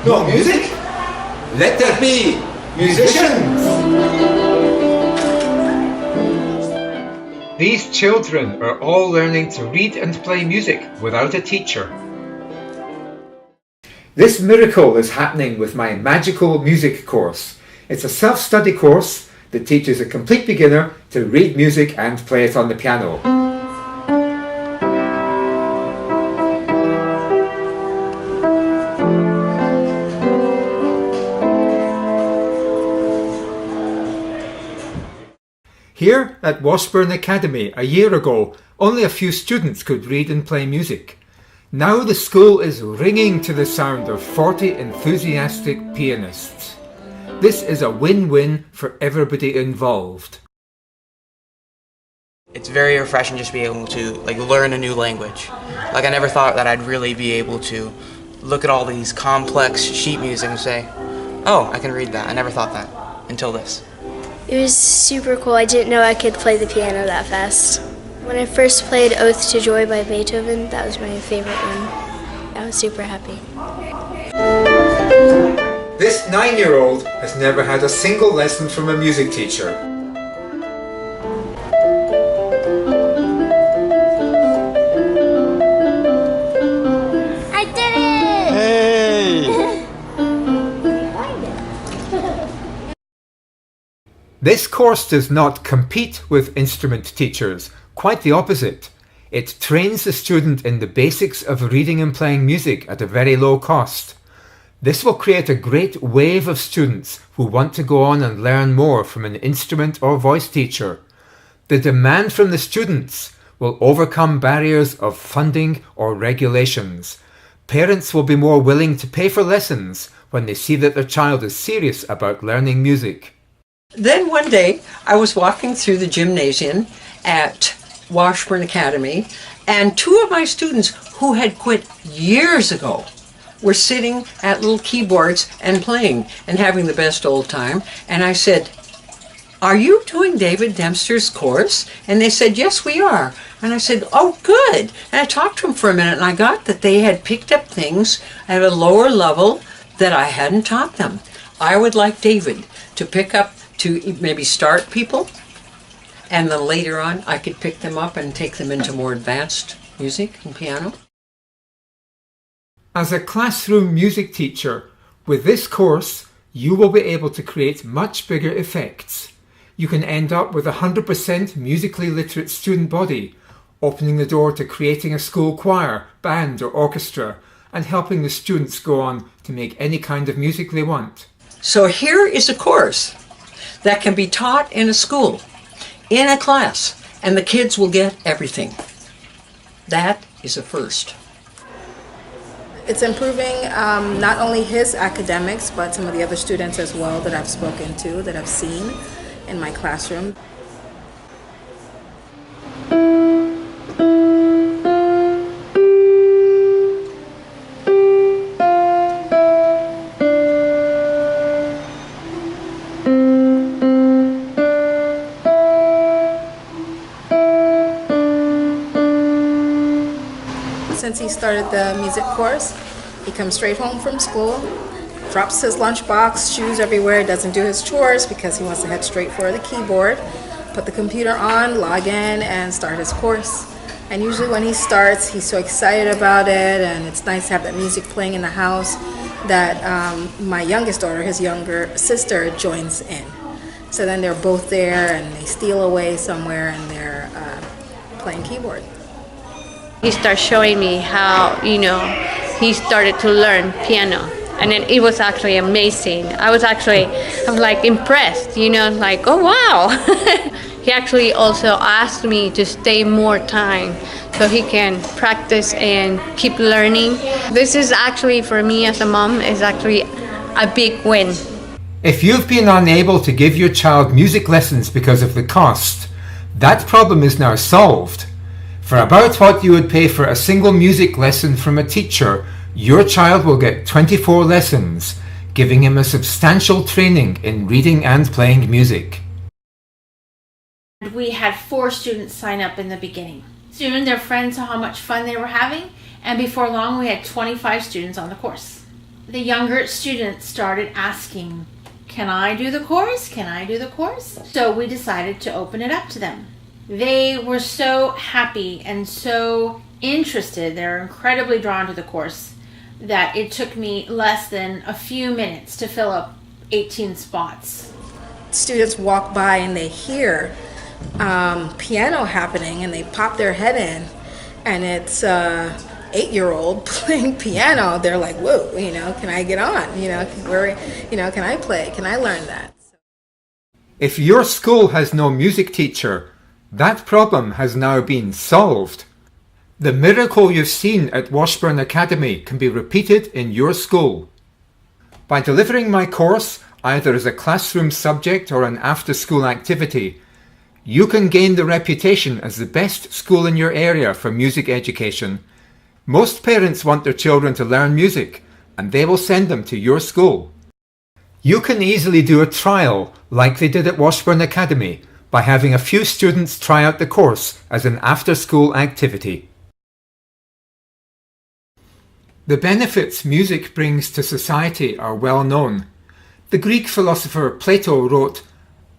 No music? Let there be musicians! These children are all learning to read and play music without a teacher. This miracle is happening with my magical music course. It's a self-study course that teaches a complete beginner to read music and play it on the piano. Here at Washburn Academy a year ago, only a few students could read and play music. Now the school is ringing to the sound of 40 enthusiastic pianists. This is a win-win for everybody involved. It's very refreshing just to be able to learn a new language. I never thought that I'd really be able to look at all these complex sheet music and say, oh, I can read that. I never thought that until this. It was super cool. I didn't know I could play the piano that fast. When I first played Oath to Joy by Beethoven, that was my favorite one. I was super happy. This 9-year-old has never had a single lesson from a music teacher. I did it! Hey! This course does not compete with instrument teachers, quite the opposite. It trains the student in the basics of reading and playing music at a very low cost. This will create a great wave of students who want to go on and learn more from an instrument or voice teacher. The demand from the students will overcome barriers of funding or regulations. Parents will be more willing to pay for lessons when they see that their child is serious about learning music. Then one day I was walking through the gymnasium at Washburn Academy, and two of my students who had quit years ago were sitting at little keyboards and playing and having the best old time. And I said, "Are you doing David Dempster's course?" And they said, "Yes, we are." And I said, "Oh, good." And I talked to them for a minute, and I got that they had picked up things at a lower level that I hadn't taught them. I would like David to pick up, to maybe start people, and then later on I could pick them up and take them into more advanced music and piano. As a classroom music teacher, with this course, you will be able to create much bigger effects. You can end up with a 100% musically literate student body, opening the door to creating a school choir, band or orchestra, and helping the students go on to make any kind of music they want. So here is a course that can be taught in a school, in a class, and the kids will get everything. That is a first. It's improving not only his academics, but some of the other students as well that I've spoken to, that I've seen in my classroom. Since he started the music course, he comes straight home from school, drops his lunchbox, shoes everywhere, doesn't do his chores because he wants to head straight for the keyboard, put the computer on, log in, and start his course. And usually when he starts, he's so excited about it, and it's nice to have that music playing in the house that my youngest daughter, his younger sister, joins in. So then they're both there, and they steal away somewhere, and they're playing keyboard. He started showing me how, he started to learn piano. And then it was actually amazing. I was impressed, oh wow. He actually also asked me to stay more time so he can practice and keep learning. This is actually, for me as a mom, is actually a big win. If you've been unable to give your child music lessons because of the cost, that problem is now solved. For about what you would pay for a single music lesson from a teacher, your child will get 24 lessons, giving him a substantial training in reading and playing music. We had 4 students sign up in the beginning. Soon their friends saw how much fun they were having, and before long we had 25 students on the course. the younger students started asking, "Can I do the course? Can I do the course?" So we decided to open it up to them. They were so happy and so interested, they're incredibly drawn to the course, that it took me less than a few minutes to fill up 18 spots. Students walk by and they hear piano happening and they pop their head in, and it's a 8-year-old playing piano. They're like, "Whoa, can I get on? Can I play? Can I learn that?" If your school has no music teacher, that problem has now been solved. The miracle you've seen at Washburn Academy can be repeated in your school. By delivering my course, either as a classroom subject or an after-school activity, you can gain the reputation as the best school in your area for music education. Most parents want their children to learn music, and they will send them to your school. You can easily do a trial, like they did at Washburn Academy, by having a few students try out the course as an after-school activity. The benefits music brings to society are well known. The Greek philosopher Plato wrote,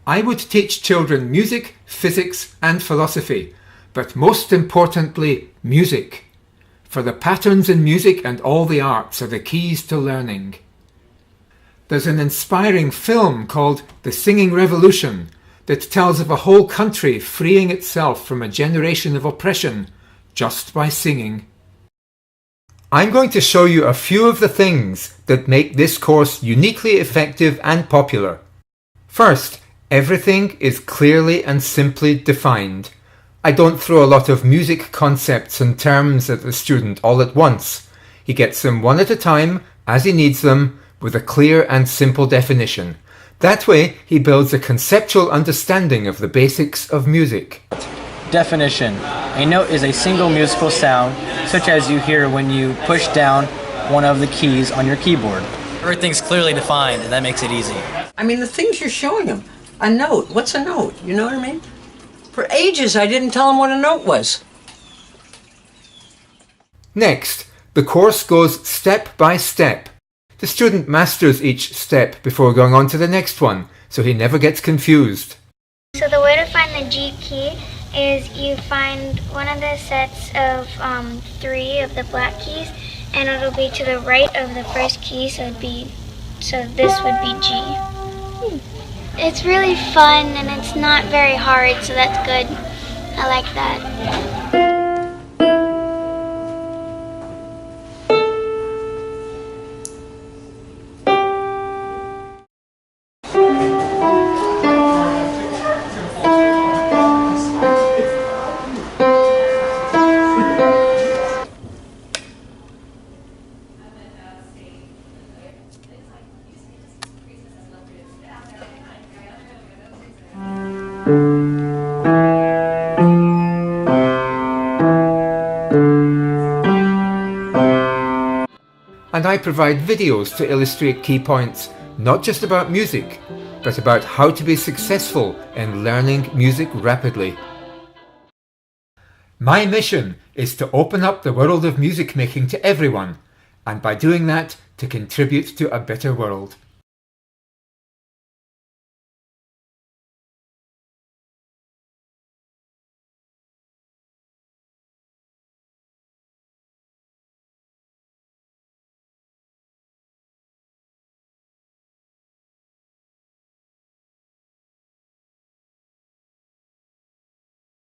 "I would teach children music, physics, and philosophy, but most importantly, music. For the patterns in music and all the arts are the keys to learning." There's an inspiring film called The Singing Revolution that tells of a whole country freeing itself from a generation of oppression just by singing. I'm going to show you a few of the things that make this course uniquely effective and popular. First, everything is clearly and simply defined. I don't throw a lot of music concepts and terms at the student all at once. He gets them one at a time, as he needs them, with a clear and simple definition. That way, he builds a conceptual understanding of the basics of music. Definition. A note is a single musical sound, such as you hear when you push down one of the keys on your keyboard. Everything's clearly defined, and that makes it easy. I mean, the things you're showing them. A note. What's a note? You know what I mean? For ages, I didn't tell them what a note was. Next, the course goes step by step. The student masters each step before going on to the next one, so he never gets confused. So the way to find the G key is you find one of the sets of 3 of the black keys, and it'll be to the right of the first key, so this would be G. It's really fun and it's not very hard, so that's good. I like that. And I provide videos to illustrate key points, not just about music, but about how to be successful in learning music rapidly. My mission is to open up the world of music making to everyone, and by doing that, to contribute to a better world.